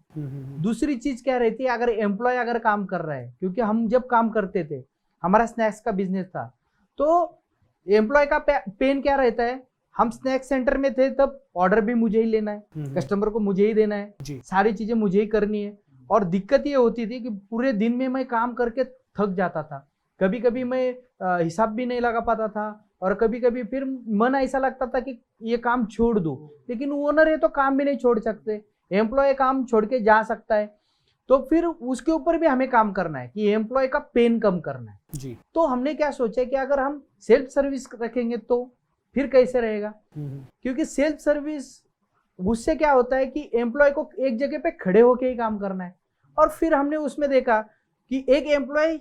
दूसरी चीज क्या रहती है, अगर एम्प्लॉय अगर काम कर रहा है, क्योंकि हम जब काम करते थे हमारा स्नैक्स का बिजनेस था, तो एम्प्लॉय का पेन क्या रहता है, हम स्नैक्स सेंटर में थे तब ऑर्डर भी मुझे ही लेना है, कस्टमर को मुझे ही देना है, सारी चीजें मुझे ही करनी है। और दिक्कत ये होती थी कि पूरे दिन में मैं काम करके थक जाता था, कभी कभी मैं हिसाब भी नहीं लगा पाता था, और कभी कभी फिर मन ऐसा लगता था कि ये काम छोड़ दूं, लेकिन ओनर है तो काम भी नहीं छोड़ सकते, एम्प्लॉय काम छोड़ के जा सकता है, तो फिर उसके ऊपर भी हमें काम करना है कि एम्प्लॉय का पेन कम करना है जी। तो हमने क्या सोचा कि अगर हम सेल्फ सर्विस रखेंगे तो फिर कैसे रहेगा, क्योंकि सेल्फ सर्विस उससे क्या होता है कि एम्प्लॉय को एक जगह पे खड़े होके ही काम करना है। और फिर हमने उसमें देखा कि एक एम्प्लॉय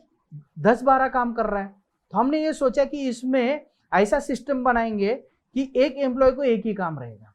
10-12 काम कर रहा है, तो हमने ये सोचा कि इसमें ऐसा सिस्टम बनाएंगे कि एक एम्प्लॉय को एक ही काम रहेगा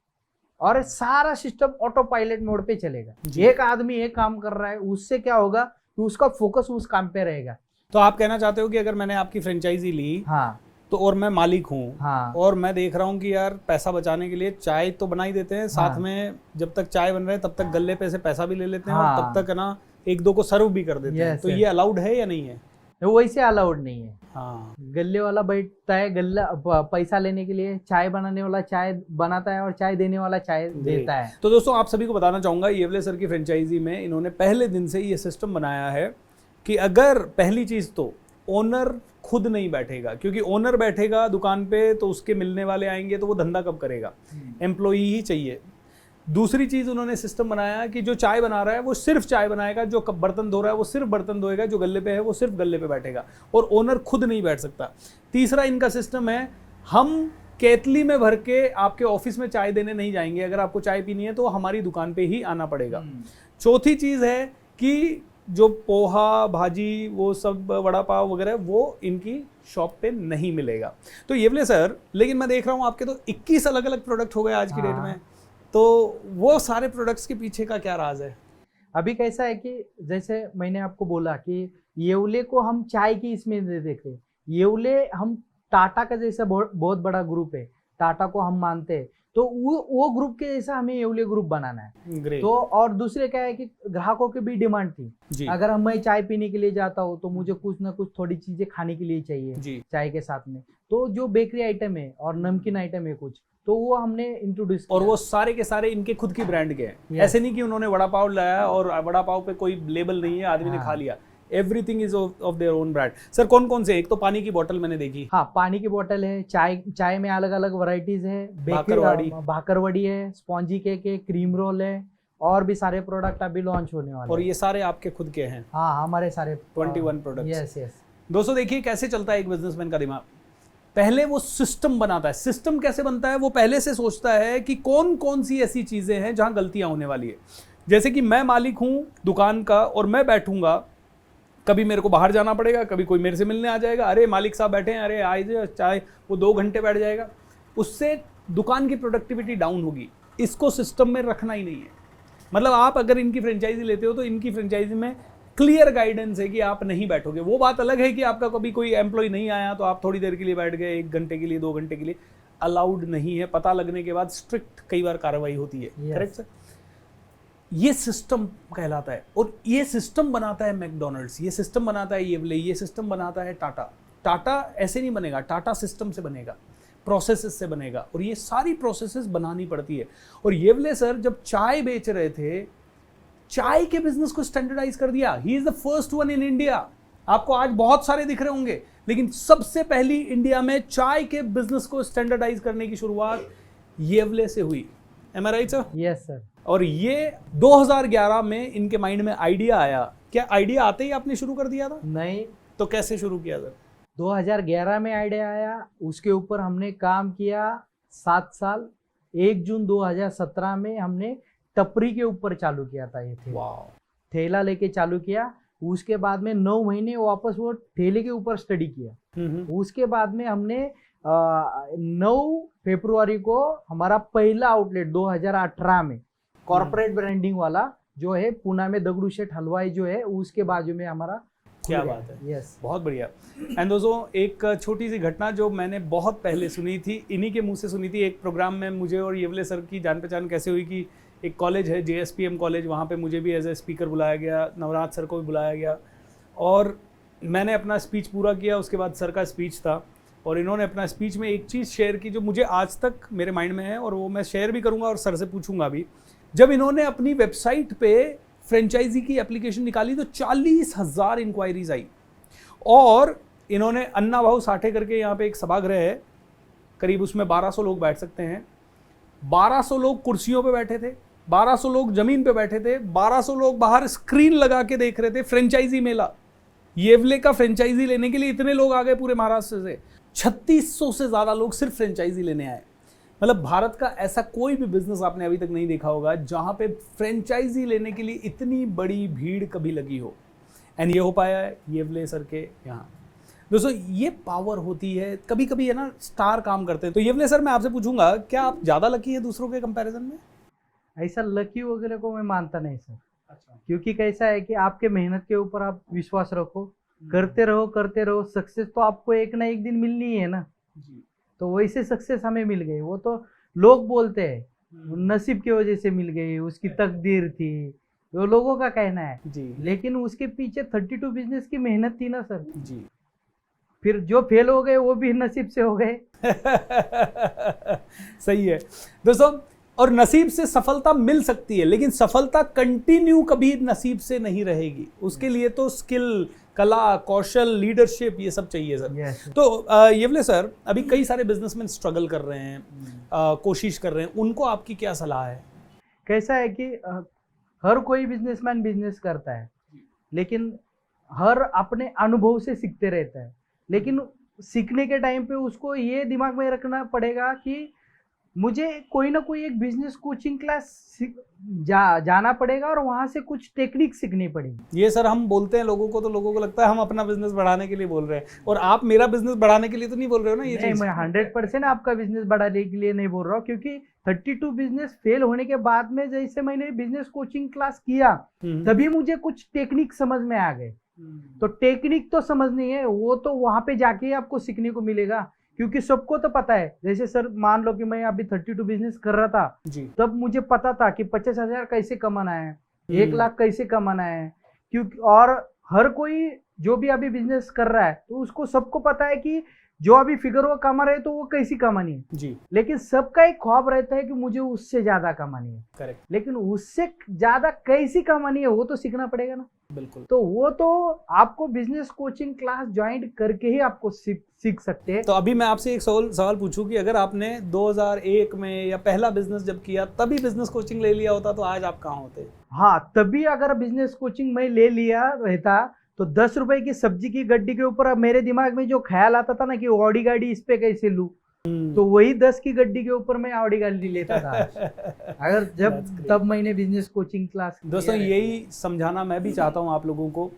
और सारा सिस्टम ऑटो पायलट मोड पे चलेगा। एक आदमी एक काम कर रहा है, उससे क्या होगा कि उसका फोकस उस काम पे रहेगा। तो आप कहना चाहते हो कि अगर मैंने आपकी फ्रेंचाइजी ली, हाँ, तो और मैं मालिक हूँ, हाँ, और मैं देख रहा हूँ कि यार पैसा बचाने के लिए चाय तो बना ही देते हैं, साथ हाँ, में जब तक चाय बन रहे हैं तब तक गल्ले पे से पैसा भी ले लेते हैं, हाँ, और तब तक है ना एक दो को सर्व भी कर देते हैं, तो ये अलाउड है या नहीं है? वैसे अलाउड नहीं है। हाँ, गल्ले वाला बैठता है, गल्ला पैसा लेने के लिए, चाय बनाने वाला चाय बनाता है और चाय देने वाला चाय देता है। तो दोस्तों आप सभी को बताना चाहूंगा, येवले सर की फ्रेंचाइजी में इन्होंने पहले दिन से ये सिस्टम बनाया है कि अगर पहली चीज तो ओनर खुद नहीं बैठेगा, क्योंकि ओनर बैठेगा दुकान पे तो उसके मिलने वाले आएंगे तो वो धंधा कब करेगा, एम्प्लॉई ही चाहिए। दूसरी चीज उन्होंने सिस्टम बनाया कि जो चाय बना रहा है वो सिर्फ चाय बनाएगा, जो बर्तन धो रहा है वो सिर्फ बर्तन धोएगा, जो गल्ले पे है वो सिर्फ गल्ले पे बैठेगा, और ओनर खुद नहीं बैठ सकता। तीसरा इनका सिस्टम है, हम केतली में भर के आपके ऑफिस में चाय देने नहीं जाएंगे, अगर आपको चाय पीनी है तो हमारी दुकान पे ही आना पड़ेगा। चौथी चीज है कि जो पोहा भाजी वो सब वड़ा पाव वगैरह वो इनकी शॉप पे नहीं मिलेगा। तो येवले सर, लेकिन मैं देख रहा हूँ आपके तो 21 अलग अलग प्रोडक्ट हो गए आज की डेट में, तो वो सारे प्रोडक्ट्स के पीछे का क्या राज है? अभी कैसा है कि जैसे मैंने आपको बोला कि येवले को हम चाय की इसमें दे देते, येवले हम टाटा का जैसा बहुत बड़ा ग्रुप है, टाटा को हम मानते हैं, तो वो ग्रुप के जैसा हमें येवले ग्रुप बनाना है। Great. तो और दूसरे क्या है कि ग्राहकों की भी डिमांड थी, अगर मैं चाय पीने के लिए जाता हूँ तो मुझे कुछ ना कुछ थोड़ी चीजें खाने के लिए चाहिए चाय के साथ में, तो जो बेकरी आइटम है और नमकीन आइटम है कुछ, तो वो हमने इंट्रोड्यूस किया। और वो सारे के सारे इनके खुद की ब्रांड के हैं। ऐसे नहीं कि उन्होंने वड़ा पाव लाया और वड़ा पाव पे कोई लेबल नहीं है, आदमी ने खा लिया, everything is of their own brand. Sir कौन कौन से? एक तो पानी की बोतल मैंने देखी, हाँ पानी की बोतल है, चाय में अलग अलग वैरायटीज है, भाकरवड़ी है, स्पॉन्जी केक है, क्रीम रोल है, और भी सारे प्रोडक्ट अभी लॉन्च होने वाले। और ये सारे आपके खुद के हैं? हाँ, हमारे सारे 21 प्रोडक्ट्स। Yes yes. दोस्तों देखिए कैसे चलता है एक बिजनेसमैन का दिमाग। पहले वो सिस्टम बनाता है। सिस्टम कैसे बनता है? वो पहले से सोचता है कि कौन कौन सी ऐसी चीजें हैं जहां गलतियां होने वाली है। जैसे कि मैं मालिक हूं दुकान का और मैं बैठूंगा, कभी मेरे को बाहर जाना पड़ेगा, कभी कोई मेरे से मिलने आ जाएगा, अरे मालिक साहब बैठे हैं, अरे आइए चाय, वो 2 घंटे बैठ जाएगा, उससे दुकान की प्रोडक्टिविटी डाउन होगी। इसको सिस्टम में रखना ही नहीं है। मतलब आप अगर इनकी फ्रेंचाइजी लेते हो तो इनकी फ्रेंचाइजी में क्लियर गाइडेंस है कि आप नहीं बैठोगे। वो बात अलग है कि आपका कभी कोई एम्प्लॉय नहीं आया तो आप थोड़ी देर के लिए बैठ गए, 1 घंटे के लिए, 2 घंटे के लिए, अलाउड नहीं है। पता लगने के बाद स्ट्रिक्ट कई बार कार्रवाई होती है। Correct sir? ये सिस्टम कहलाता है, और ये सिस्टम बनाता है मैकडॉनल्ड्स, ये सिस्टम बनाता है येवले, ये सिस्टम बनाता है टाटा। टाटा ऐसे नहीं बनेगा, टाटा सिस्टम से बनेगा, प्रोसेसेस से बनेगा, और ये सारी प्रोसेसेस बनानी पड़ती है। और येवले सर जब चाय बेच रहे थे, चाय के बिजनेस को स्टैंडर्डाइज कर दिया। He is the first one in India. आपको आज बहुत सारे दिख रहे होंगे, लेकिन सबसे पहली इंडिया में चाय के बिजनेस को स्टैंडर्डाइज करने की शुरुआत येवले से हुई। एम आई राइट सर? Yes sir. और ये 2011 में इनके माइंड में आइडिया आया। क्या आइडिया आते ही आपने शुरू कर दिया था? नहीं, तो कैसे शुरू किया सर? 2011 में आइडिया आया, उसके ऊपर हमने काम किया 7 साल। 1 जून 2017 में हमने टपरी के ऊपर चालू किया था। ये ठेला लेके चालू किया। उसके बाद में 9 महीने वापस वो ठेले के ऊपर स्टडी किया। उसके बाद में हमने 9 फरवरी को हमारा पहला आउटलेट 2018 में कॉर्पोरेट ब्रांडिंग वाला जो है पुणे में दगड़ू शेठ हलवाई जो है उसके बाजू में हमारा। क्या बात है, यस, बहुत बढ़िया। एंड दोस्तों, एक छोटी सी घटना जो मैंने बहुत पहले सुनी थी, इन्हीं के मुंह से सुनी थी। एक प्रोग्राम में मुझे और येवले सर की जान पहचान कैसे हुई कि एक कॉलेज है JSPM कॉलेज, वहाँ पे मुझे भी एज ए स्पीकर बुलाया गया, नवराज सर को भी बुलाया गया और मैंने अपना स्पीच पूरा किया। उसके बाद सर का स्पीच था और इन्होंने अपना स्पीच में एक चीज़ शेयर की जो मुझे आज तक मेरे माइंड में है और वो मैं शेयर भी करूँगा और सर से पूछूंगा भी। जब इन्होंने अपनी वेबसाइट पे फ्रेंचाइजी की एप्लीकेशन निकाली तो 40,000 इंक्वायरीज आई और इन्होंने अन्ना भाऊ साठे करके यहाँ पे एक सभागृह है, करीब उसमें 1200 लोग बैठ सकते हैं। 1200 लोग कुर्सियों पे बैठे थे, 1200 लोग जमीन पे बैठे थे, 1200 लोग बाहर स्क्रीन लगा के देख रहे थे। फ्रेंचाइजी मेला, येवले का फ्रेंचाइजी लेने के लिए इतने लोग आ गए पूरे महाराष्ट्र से। 3600 से ज़्यादा लोग सिर्फ फ्रेंचाइजी लेने आए। मतलब भारत का ऐसा कोई भी बिजनेस आपने अभी तक नहीं देखा होगा जहाँ पे फ्रेंचाइजी लेने के लिए इतनी बड़ी भीड़ कभी लगी हो। एंड ये हो पाया है येवले सर के यहाँ। दोस्तों, ये पावर होती है। कभी कभी है ना, स्टार काम करते हैं। तो येवले सर, मैं आपसे पूछूंगा, क्या आप ज़्यादा लकी हैं दूसरों के कंपैरिजन में? ऐसा लकी वगैरह को मैं मानता नहीं सर। अच्छा। क्योंकि कैसा है कि आपके मेहनत के ऊपर आप विश्वास रखो, करते रहो, सक्सेस तो आपको एक ना एक दिन मिलनी ही है ना जी। तो वैसे सक्सेस हमें मिल गई। वो तो लोग बोलते हैं नसीब की वजह से मिल गई, उसकी तकदीर थी, वो लोगों का कहना है जी। लेकिन उसके पीछे 32 बिजनेस की मेहनत थी ना सर जी। फिर जो फेल हो गए वो भी नसीब से हो गए। सही है दोस्तों, और नसीब से सफलता मिल सकती है लेकिन सफलता कंटिन्यू कभी नसीब से नहीं रहेगी। उसके लिए तो स्किल, कला, कौशल, लीडरशिप, ये सब चाहिए सर। yes. तो येवले सर, अभी कई सारे बिजनेसमैन स्ट्रगल कर रहे हैं, कोशिश कर रहे हैं, उनको आपकी क्या सलाह है? कैसा है कि हर कोई बिजनेसमैन बिजनेस करता है लेकिन हर अपने अनुभव से सीखते रहता है। लेकिन सीखने के टाइम पे उसको ये दिमाग में रखना पड़ेगा कि मुझे कोई ना कोई एक बिजनेस कोचिंग क्लास जाना पड़ेगा और वहाँ से कुछ टेक्निक सीखनी पड़ेगी। ये सर हम बोलते हैं लोगों को तो लोगों को लगता है हम अपना बिजनेस बढ़ाने के लिए बोल रहे हैं, और आप मेरा बिजनेस बढ़ाने के लिए तो नहीं बोल रहे हो ना? ये नहीं, मैं 100% आपका बिजनेस बढ़ाने के लिए नहीं बोल रहा हूँ, क्योंकि 32 बिजनेस फेल होने के बाद में जैसे मैंने बिजनेस कोचिंग क्लास किया तभी मुझे कुछ टेक्निक समझ में आ गए। तो टेक्निक तो समझनी है, वो तो वहां पे जाके आपको सीखने को मिलेगा, क्योंकि सबको तो पता है। जैसे सर मान लो कि मैं अभी 32 बिजनेस कर रहा था जी। तब मुझे पता था कि 50,000 कैसे कमाना है, 1 लाख कैसे कमाना है, क्योंकि और हर कोई जो भी अभी बिजनेस कर रहा है तो उसको सबको पता है कि जो अभी फिगर वो कमा रहे तो वो कैसी कमानी है जी। लेकिन सबका एक ख्वाब रहता है कि मुझे उससे ज्यादा कमानी है। करेक्ट। लेकिन उससे ज्यादा कैसी कमानी है वो तो सीखना पड़ेगा ना। बिल्कुल। तो वो तो आपको बिजनेस कोचिंग क्लास ज्वाइन करके ही आपको सीख सकते हैं। तो अभी मैं आपसे एक सवाल पूछूं कि अगर आपने 2001 में या पहला बिजनेस जब किया तभी बिजनेस कोचिंग ले लिया होता तो आज आप कहाँ होते? हाँ, तभी अगर बिजनेस कोचिंग मैं ले लिया रहता तो 10 रुपए की सब्जी की गड्डी के ऊपर अब मेरे दिमाग में जो ख्याल आता था ना कि ऑडी गाड़ी इस पे कैसे लूं, तो वही 10 की गड्डी के ऊपर मैं ऑडी गाड़ी लेता था अगर तब मैंने बिजनेस कोचिंग क्लास। दोस्तों, यही समझाना मैं भी चाहता हूँ आप लोगों को।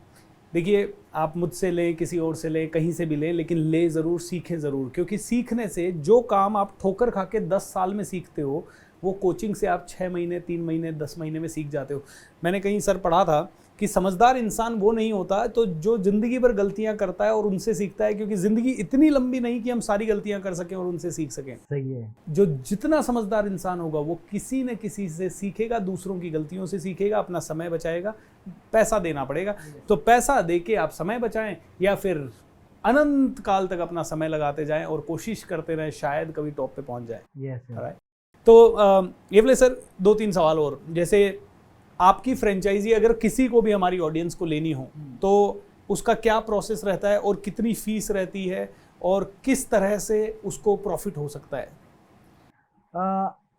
देखिए, आप मुझसे लें, किसी और से लें, कहीं से भी लें, लेकिन ले ज़रूर, सीखें ज़रूर, क्योंकि सीखने से जो काम आप ठोकर खा के 10 साल में सीखते हो वो कोचिंग से आप 6 महीने, 3 महीने, 10 महीने में सीख जाते हो। मैंने कहीं सर पढ़ा था कि समझदार इंसान वो नहीं होता तो जो ज़िंदगी भर गलतियां करता है और उनसे सीखता है, क्योंकि ज़िंदगी इतनी लंबी नहीं कि हम सारी गलतियां कर सकें और उनसे सीख सकें। सही है। जो जितना समझदार इंसान होगा वो किसी न किसी से सीखेगा, दूसरों की गलतियों से सीखेगा, अपना समय बचाएगा। पैसा देना पड़ेगा तो पैसा दे के आप समय बचाएं या फिर अनंत काल तक अपना समय लगाते जाएं और कोशिश करते रहें, शायद कभी टॉप पे पहुंच जाए। yes, तो येवले सर, 2-3 सवाल और। जैसे आपकी फ्रेंचाइजी अगर किसी को भी हमारी ऑडियंस को लेनी हो तो उसका क्या प्रोसेस रहता है और कितनी फीस रहती है और किस तरह से उसको प्रॉफिट हो सकता है?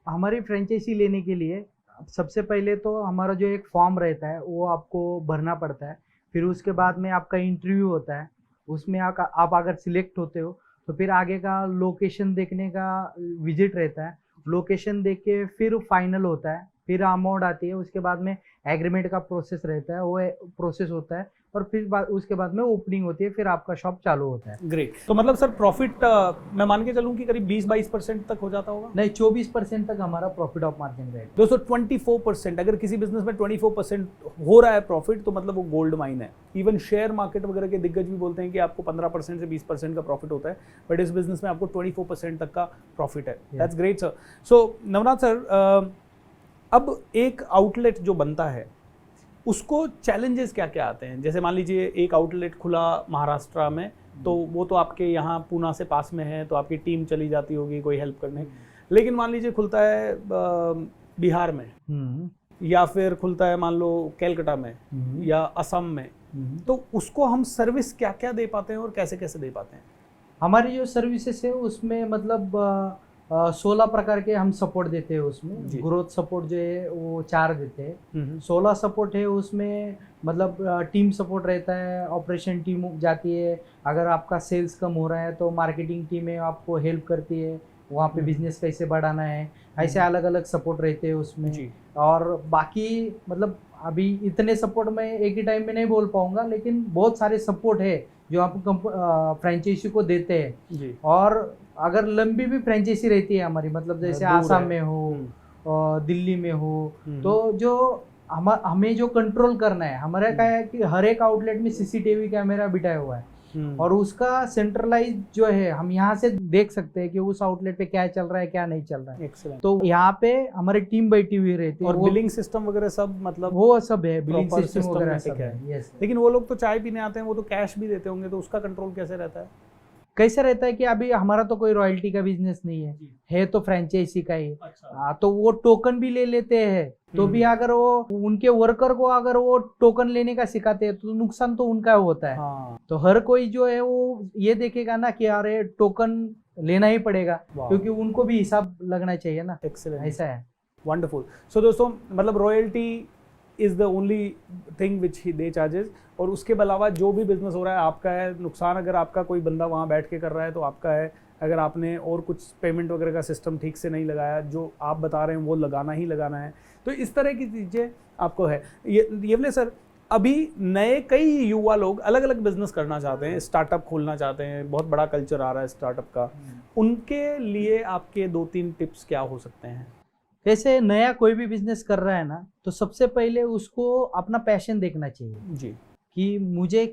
हमारी फ्रेंचाइजी लेने के लिए सबसे पहले तो हमारा जो एक फॉर्म रहता है वो आपको भरना पड़ता है। फिर उसके बाद में आपका इंटरव्यू होता है। उसमें आप अगर सिलेक्ट होते हो तो फिर आगे का लोकेशन देखने का विजिट रहता है। लोकेशन देख के फिर फाइनल होता है, फिर अमाउंट आती है। उसके बाद में एग्रीमेंट का प्रोसेस रहता है, वो प्रोसेस होता है और फिर उसके बाद में ओपनिंग होती है, फिर आपका शॉप चालू होता है। ग्रेट। तो मतलब सर प्रॉफिट मैं मान के चलूँ कि करीब 20-22% तक हो जाता होगा? नहीं, 24% तक हमारा प्रॉफिट ऑफ मार्जिन रहेगा। दोस्तों 24%, अगर किसी बिजनेस में 24% हो रहा है प्रॉफिट तो मतलब वो गोल्ड माइन है। इवन शेयर मार्केट वगैरह के दिग्गज भी बोलते हैं कि आपको 15% से 20% का प्रॉफिट होता है, बट इस बिजनेस में आपको 24% तक का प्रॉफिट है। That's great sir. So Navnath sir, अब एक आउटलेट जो बनता है उसको चैलेंजेस क्या क्या आते हैं? जैसे मान लीजिए एक आउटलेट खुला महाराष्ट्र में, तो वो तो आपके यहाँ पूना से पास में है, तो आपकी टीम चली जाती होगी कोई हेल्प करने। लेकिन मान लीजिए खुलता है बिहार में, या फिर खुलता है मान लो कैलकाटा में या असम में, तो उसको हम सर्विस क्या क्या दे पाते हैं और कैसे कैसे दे पाते हैं? हमारी जो सर्विसेज है उसमें मतलब 16 प्रकार के हम सपोर्ट देते हैं। उसमें ग्रोथ सपोर्ट जो है वो 4 देते हैं। 16 सपोर्ट है उसमें, मतलब टीम सपोर्ट रहता है, ऑपरेशन टीम जाती है। अगर आपका सेल्स कम हो रहा है तो मार्केटिंग टीम है आपको हेल्प करती है, वहाँ पे बिजनेस कैसे बढ़ाना है, ऐसे अलग अलग सपोर्ट रहते हैं उसमें। और बाकी मतलब अभी इतने सपोर्ट मैं एक ही टाइम में नहीं बोल पाऊंगा, लेकिन बहुत सारे सपोर्ट है जो आप फ्रेंचाइजी को देते हैं। और अगर लंबी भी फ्रेंचाइजी रहती है हमारी, मतलब जैसे आसाम में हो, दिल्ली में हो, तो जो हमें जो कंट्रोल करना है हमारा क्या है कि हर एक आउटलेट में सीसीटीवी कैमरा बिठाया हुआ है और उसका सेंट्रलाइज जो है हम यहाँ से देख सकते हैं कि उस आउटलेट पे क्या चल रहा है क्या नहीं चल रहा है। Excellent. तो यहाँ पे हमारी टीम बैठी हुई रहती है और बिलिंग सिस्टम वगैरह सब, मतलब वो सब है, बिलिंग proper सिस्टम system वगैरह में सब है। है। Yes. लेकिन वो लोग तो चाय पीने आते हैं, वो तो कैश भी देते होंगे, तो उसका कंट्रोल कैसे रहता है? कैसे रहता है कि अभी हमारा तो कोई रॉयल्टी का बिजनेस नहीं है तो फ्रेंचाइजी का ही। तो वो टोकन भी ले लेते हैं, तो भी अगर वो उनके वर्कर को अगर वो टोकन लेने का सिखाते हैं तो नुकसान तो उनका होता है। तो हर कोई जो है वो ये देखेगा ना कि अरे टोकन लेना ही पड़ेगा, क्योंकि उनको भी हिसाब लगना चाहिए ना। एक्सीलेंट, ऐसा है। वंडरफुल। सो दोस्तों, मतलब royalty is the only thing which he they charges, और उसके अलावा जो भी बिजनेस हो रहा है आपका है। नुकसान अगर आपका कोई बंदा वहाँ बैठ के कर रहा है तो आपका है। अगर आपने और कुछ पेमेंट वगैरह का सिस्टम ठीक से नहीं लगाया, जो आप बता रहे हैं वो लगाना ही लगाना है। तो इस तरह की चीज़ें आपको है। ये सर, अभी नए कई युवा लोग अलग अलग बिजनेस करना चाहते हैं, स्टार्टअप खोलना चाहते हैं, बहुत बड़ा कल्चर आ रहा है स्टार्टअप का, उनके लिए आपके 2-3 टिप्स क्या हो सकते हैं? जैसे नया कोई भी बिजनेस कर रहा है ना, तो सबसे पहले उसको अपना पैशन देखना चाहिए जी, कि मुझे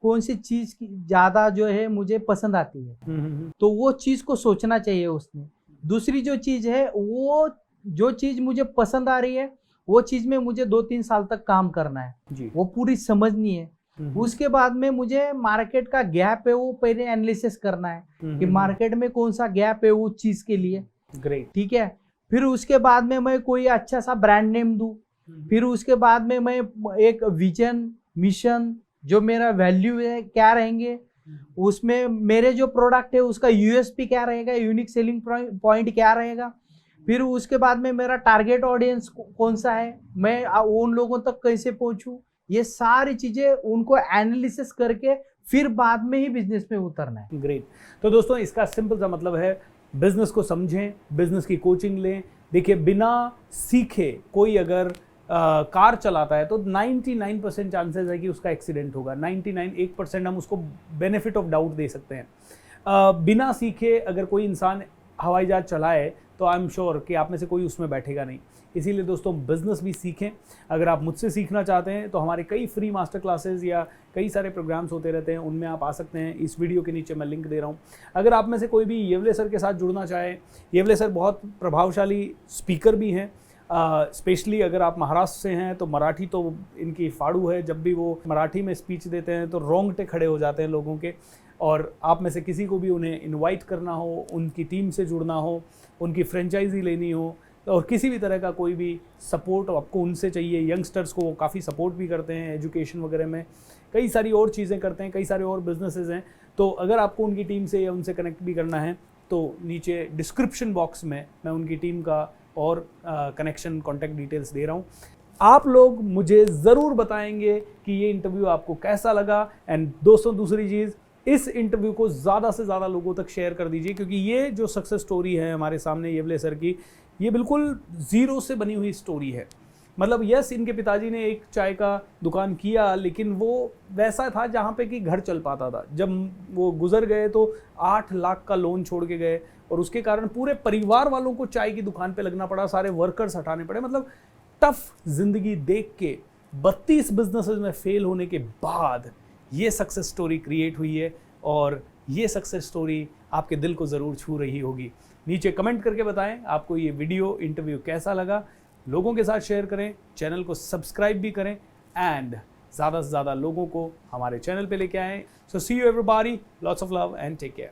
कौन सी चीज ज्यादा जो है मुझे पसंद आती है, तो वो चीज को सोचना चाहिए उसने। दूसरी जो चीज है, वो जो चीज मुझे पसंद आ रही है वो चीज में मुझे 2-3 साल तक काम करना है जी। वो पूरी समझनी है। उसके बाद में मुझे मार्केट का गैप है वो पहले एनालिसिस करना है कि मार्केट में कौन सा गैप है वो चीज के लिए। ग्रेट, ठीक है। फिर उसके बाद में मैं कोई अच्छा सा ब्रांड नेम दूं। फिर उसके बाद में मैं एक विजन, मिशन, जो मेरा वैल्यू है क्या रहेंगे, उसमें मेरे जो प्रोडक्ट है उसका यूएसपी क्या रहेगा, यूनिक सेलिंग पॉइंट क्या रहेगा। फिर उसके बाद में मेरा टारगेट ऑडियंस कौन सा है, मैं उन लोगों तक कैसे पहुंचूं, ये सारी चीजें उनको एनालिसिस करके फिर बाद में ही बिजनेस में उतरना है। ग्रेट। तो दोस्तों, इसका सिंपल सा मतलब है, बिजनेस को समझें, बिजनेस की कोचिंग लें। देखिए, बिना सीखे कोई अगर कार चलाता है तो 99% चांसेस है कि उसका एक्सीडेंट होगा। 1% हम उसको बेनिफिट ऑफ डाउट दे सकते हैं। बिना सीखे अगर कोई इंसान हवाई जहाज चलाए तो आई एम श्योर कि आप में से कोई उसमें बैठेगा नहीं। इसीलिए दोस्तों, बिजनेस भी सीखें। अगर आप मुझसे सीखना चाहते हैं तो हमारे कई फ्री मास्टर क्लासेस या कई सारे प्रोग्राम्स होते रहते हैं, उनमें आप आ सकते हैं। इस वीडियो के नीचे मैं लिंक दे रहा हूँ। अगर आप में से कोई भी येवले सर के साथ जुड़ना चाहे, येवले सर बहुत प्रभावशाली स्पीकर भी हैं। स्पेशली अगर आप महाराष्ट्र से हैं तो मराठी तो इनकी फाड़ू है। जब भी वो मराठी में स्पीच देते हैं तो रोंगटे खड़े हो जाते हैं लोगों के। और आप में से किसी को भी उन्हें इनवाइट करना हो, उनकी टीम से जुड़ना हो, उनकी फ्रेंचाइजी लेनी हो, और किसी भी तरह का कोई भी सपोर्ट आपको उनसे चाहिए, यंगस्टर्स को वो काफ़ी सपोर्ट भी करते हैं एजुकेशन वगैरह में, कई सारी और चीज़ें करते हैं, कई सारे और बिजनेसेस हैं। तो अगर आपको उनकी टीम से या उनसे कनेक्ट भी करना है तो नीचे डिस्क्रिप्शन बॉक्स में मैं उनकी टीम का और कनेक्शन कॉन्टैक्ट डिटेल्स दे रहा हूँ। आप लोग मुझे ज़रूर बताएंगे कि ये इंटरव्यू आपको कैसा लगा। एंड दोस्तों, दूसरी चीज़, इस इंटरव्यू को ज़्यादा से ज़्यादा लोगों तक शेयर कर दीजिए, क्योंकि ये जो सक्सेस स्टोरी है हमारे सामने येवले सर की, ये बिल्कुल ज़ीरो से बनी हुई स्टोरी है। मतलब यस, इनके पिताजी ने एक चाय का दुकान किया, लेकिन वो वैसा था जहाँ पे कि घर चल पाता था। जब वो गुजर गए तो 8 लाख का लोन छोड़ के गए, और उसके कारण पूरे परिवार वालों को चाय की दुकान पे लगना पड़ा, सारे वर्कर्स हटाने पड़े। मतलब टफ जिंदगी देख के 32 बिजनेसेस में फेल होने के बाद ये सक्सेस स्टोरी क्रिएट हुई है, और ये सक्सेस स्टोरी आपके दिल को ज़रूर छू रही होगी। नीचे कमेंट करके बताएं आपको ये वीडियो इंटरव्यू कैसा लगा। लोगों के साथ शेयर करें, चैनल को सब्सक्राइब भी करें, एंड ज़्यादा से ज़्यादा लोगों को हमारे चैनल पे लेके आएं। So see you everybody, lots of love and take care.